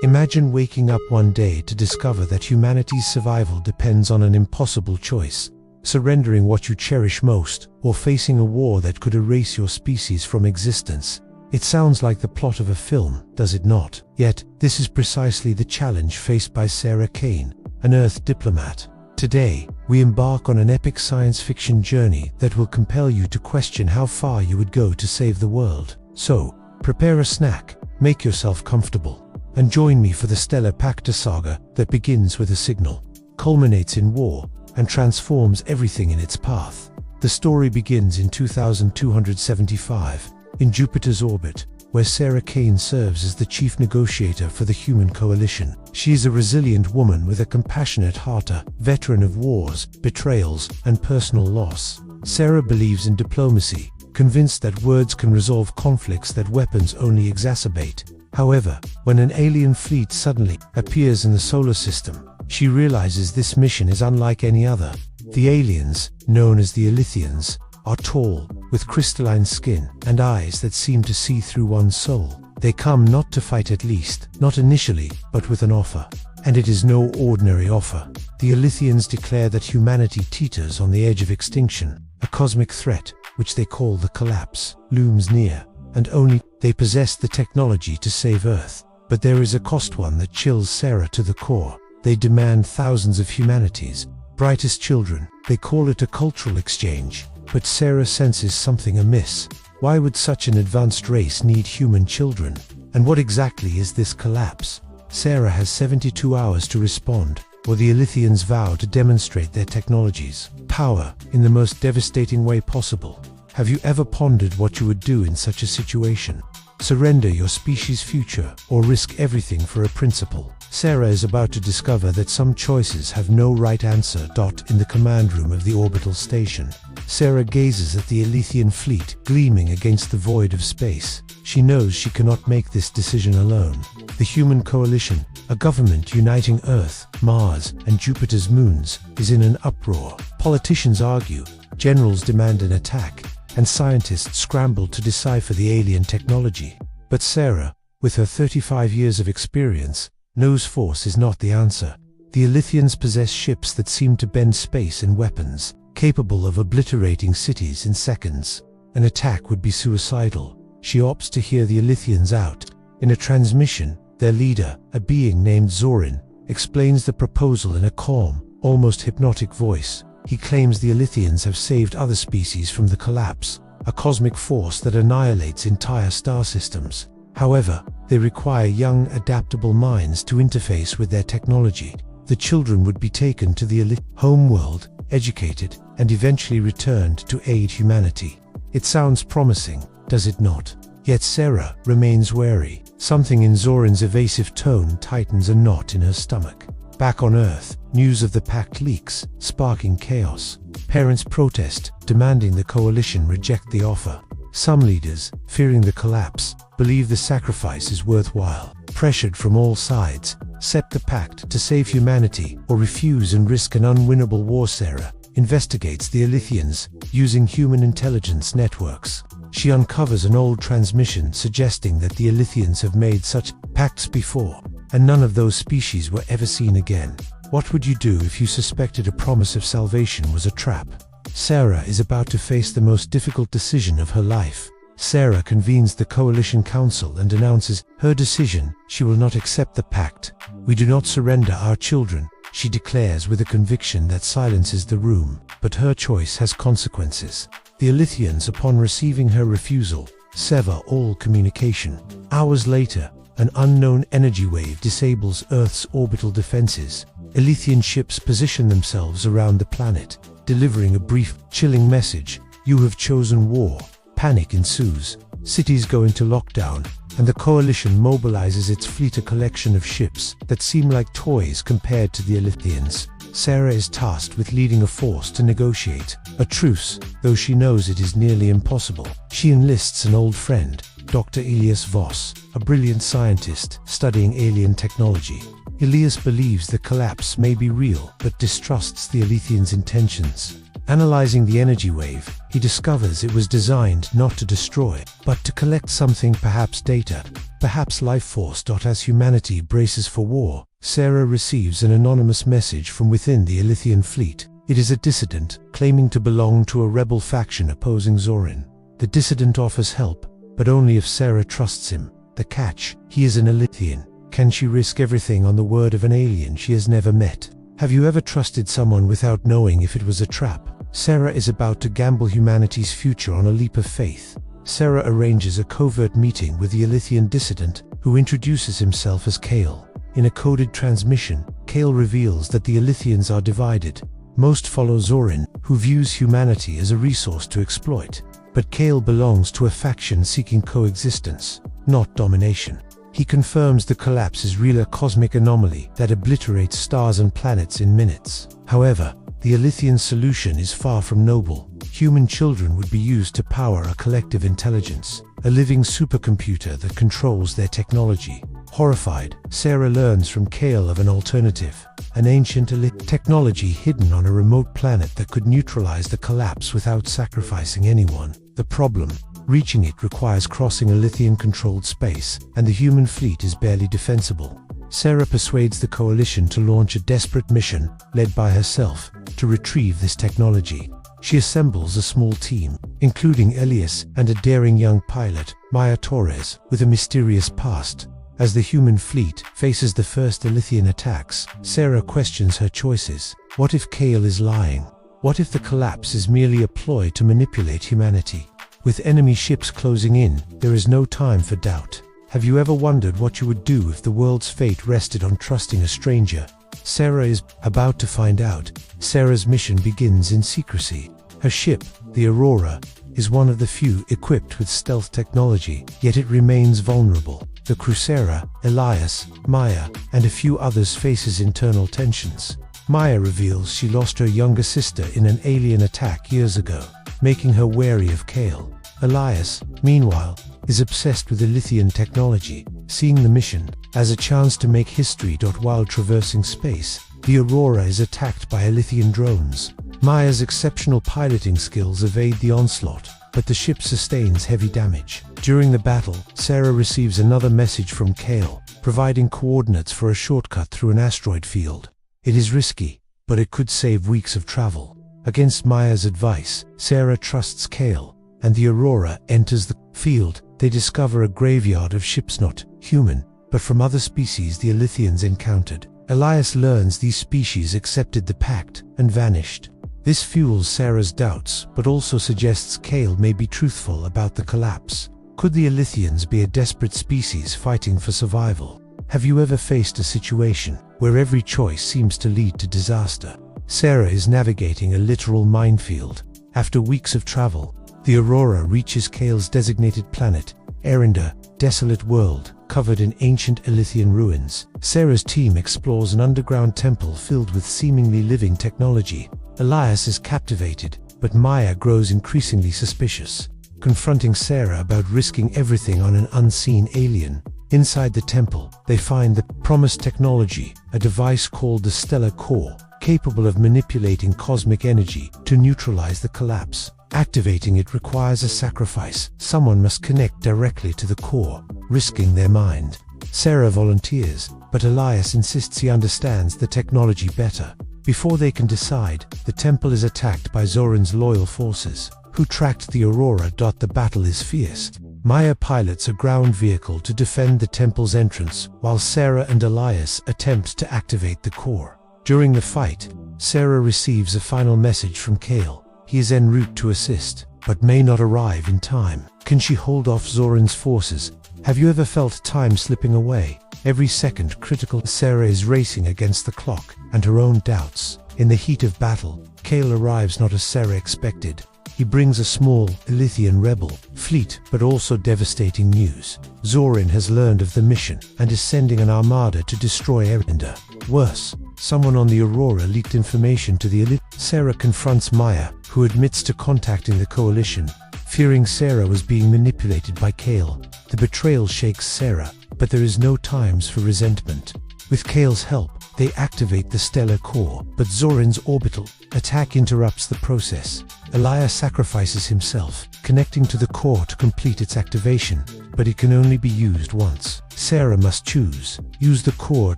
Imagine waking up one day to discover that humanity's survival depends on an impossible choice: surrendering what you cherish most, or facing a war that could erase your species from existence. It sounds like the plot of a film, does it not? Yet, this is precisely the challenge faced by Sarah Kane, an Earth diplomat. Today, we embark on an epic science fiction journey that will compel you to question how far you would go to save the world. So, prepare a snack, make yourself comfortable, and join me for the stellar Pact saga that begins with a signal, culminates in war, and transforms everything in its path. The story begins in 2275, in Jupiter's orbit, where Sarah Kane serves as the chief negotiator for the human coalition. She is a resilient woman with a compassionate heart, a veteran of wars, betrayals, and personal loss. Sarah believes in diplomacy, convinced that words can resolve conflicts that weapons only exacerbate. However, when an alien fleet suddenly appears in the solar system, she realizes this mission is unlike any other. The aliens, known as the Elythians, are tall, with crystalline skin and eyes that seem to see through one's soul. They come not to fight, at least, not initially, but with an offer. And it is no ordinary offer. The Elythians declare that humanity teeters on the edge of extinction. A cosmic threat, which they call the Collapse, looms near, and only they possess the technology to save Earth. But there is a cost, one that chills Sarah to the core. They demand thousands of humanity's brightest children. They call it a cultural exchange. But Sarah senses something amiss. Why would such an advanced race need human children? And what exactly is this collapse? Sarah has 72 hours to respond, or the Elythians vow to demonstrate their technology's power in the most devastating way possible. Have you ever pondered what you would do in such a situation? Surrender your species' future, or risk everything for a principle? Sarah is about to discover that some choices have no right answer. In the command room of the orbital station, Sarah gazes at the Elythian fleet gleaming against the void of space. She knows she cannot make this decision alone. The human coalition, a government uniting Earth, Mars, and Jupiter's moons, is in an uproar. Politicians argue, generals demand an attack, and scientists scramble to decipher the alien technology. But Sarah, with her 35 years of experience, knows force is not the answer. The Elythians possess ships that seem to bend space and weapons, capable of obliterating cities in seconds. An attack would be suicidal. She opts to hear the Elythians out. In a transmission, their leader, a being named Zorin, explains the proposal in a calm, almost hypnotic voice. He claims the Elythians have saved other species from the collapse, a cosmic force that annihilates entire star systems. However, they require young, adaptable minds to interface with their technology. The children would be taken to the homeworld, educated, and eventually returned to aid humanity. It sounds promising, does it not? Yet Sarah remains wary. Something in Zorin's evasive tone tightens a knot in her stomach. Back on Earth, news of the Pact leaks, sparking chaos. Parents protest, demanding the coalition reject the offer. Some leaders, fearing the collapse, believe the sacrifice is worthwhile. Pressured from all sides, accept the pact to save humanity or refuse and risk an unwinnable war. Sarah investigates the Elythians using human intelligence networks. She uncovers an old transmission suggesting that the Elythians have made such pacts before, and none of those species were ever seen again. What would you do if you suspected a promise of salvation was a trap? Sarah is about to face the most difficult decision of her life. Sarah convenes the Coalition Council and announces her decision. She will not accept the pact. We do not surrender our children, she declares with a conviction that silences the room. But her choice has consequences. The Elythians, upon receiving her refusal, sever all communication. Hours later, an unknown energy wave disables Earth's orbital defenses. Elythian ships position themselves around the planet, delivering a brief, chilling message: you have chosen war. Panic ensues. Cities go into lockdown, and the coalition mobilizes its fleet, a collection of ships that seem like toys compared to the Elythians. Sarah is tasked with leading a force to negotiate a truce, though she knows it is nearly impossible. She enlists an old friend, Dr. Elias Voss, a brilliant scientist studying alien technology. Elias believes the collapse may be real, but distrusts the Elythians' intentions. Analyzing the energy wave, he discovers it was designed not to destroy, but to collect something, perhaps data, perhaps life force. As humanity braces for war, Sarah receives an anonymous message from within the Elythian fleet. It is a dissident, claiming to belong to a rebel faction opposing Zorin. The dissident offers help, but only if Sarah trusts him. The catch: he is an Elythian. Can she risk everything on the word of an alien she has never met? Have you ever trusted someone without knowing if it was a trap? Sarah is about to gamble humanity's future on a leap of faith. Sarah arranges a covert meeting with the Elythian dissident, who introduces himself as Kale. In a coded transmission, Kale reveals that the Elythians are divided. Most follow Zorin, who views humanity as a resource to exploit. But Kale belongs to a faction seeking coexistence, not domination. He confirms the collapse is really a cosmic anomaly that obliterates stars and planets in minutes. However, the Elythian solution is far from noble. Human children would be used to power a collective intelligence, a living supercomputer that controls their technology. Horrified, Sarah learns from Kale of an alternative, an ancient technology hidden on a remote planet that could neutralize the collapse without sacrificing anyone. The problem: reaching it requires crossing a Elythian-controlled space, and the human fleet is barely defensible. Sarah persuades the coalition to launch a desperate mission, led by herself, to retrieve this technology. She assembles a small team, including Elias and a daring young pilot, Maya Torres, with a mysterious past. As the human fleet faces the first Elythian attacks, Sarah questions her choices. What if Kale is lying? What if the collapse is merely a ploy to manipulate humanity? With enemy ships closing in, there is no time for doubt. Have you ever wondered what you would do if the world's fate rested on trusting a stranger? Sarah is about to find out. Sarah's mission begins in secrecy. Her ship, the Aurora, is one of the few equipped with stealth technology, yet it remains vulnerable. The Crusader, Elias, Maya, and a few others faces internal tensions. Maya reveals she lost her younger sister in an alien attack years ago, making her wary of Kale. Elias, meanwhile, is obsessed with Elythian technology, seeing the mission as a chance to make history. While traversing space, the Aurora is attacked by Elythian drones. Maya's exceptional piloting skills evade the onslaught, but the ship sustains heavy damage. During the battle, Sarah receives another message from Kale, providing coordinates for a shortcut through an asteroid field. It is risky, but it could save weeks of travel. Against Maya's advice, Sarah trusts Kale, and the Aurora enters the field. They discover a graveyard of ships not human, but from other species the Elythians encountered. Elias learns these species accepted the pact and vanished. This fuels Sarah's doubts, but also suggests Kale may be truthful about the collapse. Could the Elythians be a desperate species fighting for survival? Have you ever faced a situation where every choice seems to lead to disaster? Sarah is navigating a literal minefield. After weeks of travel, the Aurora reaches Kale's designated planet, Erinda, desolate world, covered in ancient Elythian ruins. Sarah's team explores an underground temple filled with seemingly living technology. Elias is captivated, but Maya grows increasingly suspicious, confronting Sarah about risking everything on an unseen alien. Inside the temple, they find the promised technology, a device called the Stellar Core, capable of manipulating cosmic energy to neutralize the collapse. Activating it requires a sacrifice. Someone must connect directly to the core, risking their mind. Sarah volunteers, but Elias insists he understands the technology better. Before they can decide, the temple is attacked by Zorin's loyal forces, who tracked the Aurora. The battle is fierce. Maya pilots a ground vehicle to defend the temple's entrance, while Sarah and Elias attempt to activate the core. During the fight, Sarah receives a final message from Kale. He is en route to assist, but may not arrive in time. Can she hold off Zorin's forces? Have you ever felt time slipping away? Every second critical. Sarah is racing against the clock and her own doubts. In the heat of battle, Kale arrives not as Sarah expected. He brings a small, Elythian rebel fleet, but also devastating news. Zorin has learned of the mission and is sending an armada to destroy Erinda. Worse, someone on the Aurora leaked information to the elite. Sarah confronts Maya, who admits to contacting the coalition, fearing Sarah was being manipulated by Kale. The betrayal shakes Sarah, but there is no time for resentment. With Kale's help, they activate the stellar core, but Zorin's orbital attack interrupts the process. Elias sacrifices himself, connecting to the core to complete its activation, but it can only be used once. Sarah must choose: use the core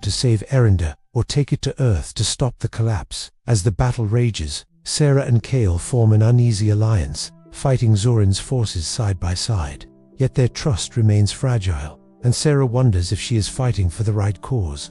to save Erinda, or take it to Earth to stop the collapse. As the battle rages, Sarah and Kale form an uneasy alliance, fighting Zorin's forces side by side. Yet their trust remains fragile, and Sarah wonders if she is fighting for the right cause.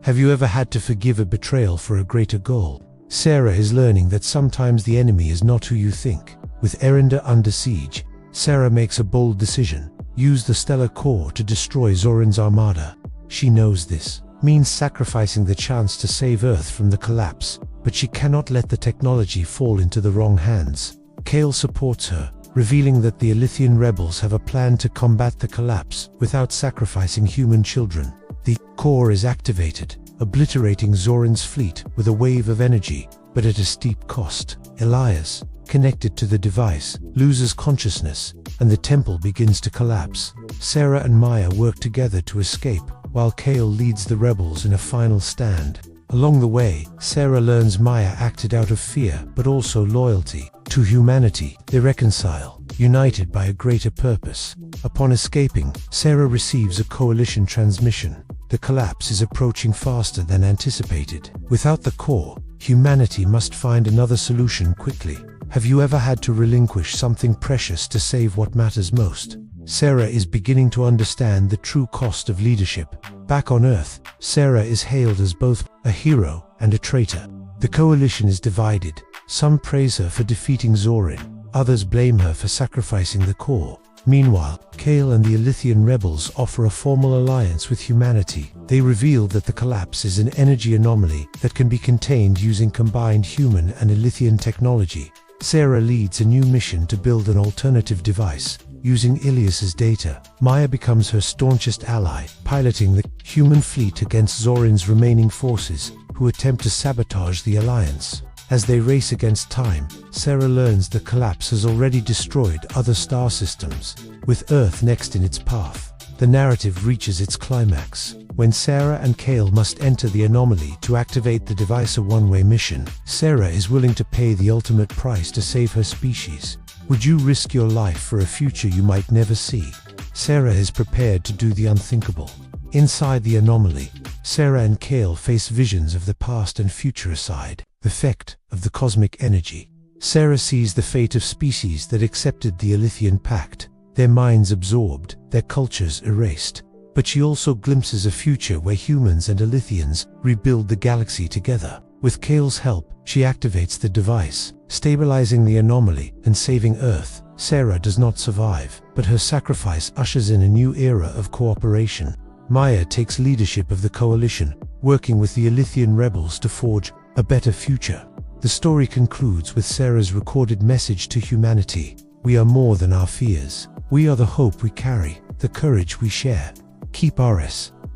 Have you ever had to forgive a betrayal for a greater goal? Sarah is learning that sometimes the enemy is not who you think. With Erinda under siege, Sarah makes a bold decision: use the stellar core to destroy Zorin's armada. She knows this means sacrificing the chance to save Earth from the collapse, but she cannot let the technology fall into the wrong hands. Kale supports her, revealing that the Elythian rebels have a plan to combat the collapse without sacrificing human children. The core is activated, obliterating Zorin's fleet with a wave of energy, but at a steep cost. Elias, connected to the device, loses consciousness, and the temple begins to collapse. Sarah and Maya work together to escape, while Kale leads the rebels in a final stand. Along the way, Sarah learns Maya acted out of fear, but also loyalty to humanity. They reconcile, united by a greater purpose. Upon escaping, Sarah receives a coalition transmission. The collapse is approaching faster than anticipated. Without the core, humanity must find another solution quickly. Have you ever had to relinquish something precious to save what matters most? Sarah is beginning to understand the true cost of leadership. Back on Earth, Sarah is hailed as both a hero and a traitor. The coalition is divided. Some praise her for defeating Zorin, others blame her for sacrificing the core. Meanwhile, Kale and the Elythian rebels offer a formal alliance with humanity. They reveal that the collapse is an energy anomaly that can be contained using combined human and Elythian technology. Sarah leads a new mission to build an alternative device. Using Ilias's data, Maya becomes her staunchest ally, piloting the human fleet against Zorin's remaining forces, who attempt to sabotage the alliance. As they race against time, Sarah learns the collapse has already destroyed other star systems, with Earth next in its path. The narrative reaches its climax when Sarah and Kale must enter the anomaly to activate the device. A one-way mission. Sarah is willing to pay the ultimate price to save her species. Would you risk your life for a future you might never see? Sarah is prepared to do the unthinkable. Inside the anomaly, Sarah and Kale face visions of the past and future aside. The effect of the cosmic energy. Sarah sees the fate of species that accepted the Star Pact, their minds absorbed, their cultures erased. But she also glimpses a future where humans and Elythians rebuild the galaxy together. With Kale's help, she activates the device, stabilizing the anomaly and saving Earth. Sarah does not survive, but her sacrifice ushers in a new era of cooperation. Maya takes leadership of the coalition, working with the Elythian rebels to forge a better future. The story concludes with Sarah's recorded message to humanity: we are more than our fears. We are the hope we carry, the courage we share. Keep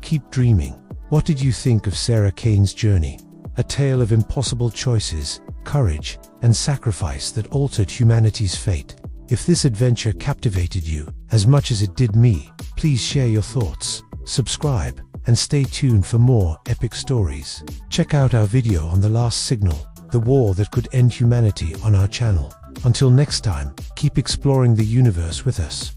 keep dreaming. What did you think of Sarah Kane's journey? A tale of impossible choices, courage, and sacrifice that altered humanity's fate. If this adventure captivated you as much as it did me, please share your thoughts, subscribe, and stay tuned for more epic stories. Check out our video on The Last Signal, the war that could end humanity, on our channel. Until next time, keep exploring the universe with us.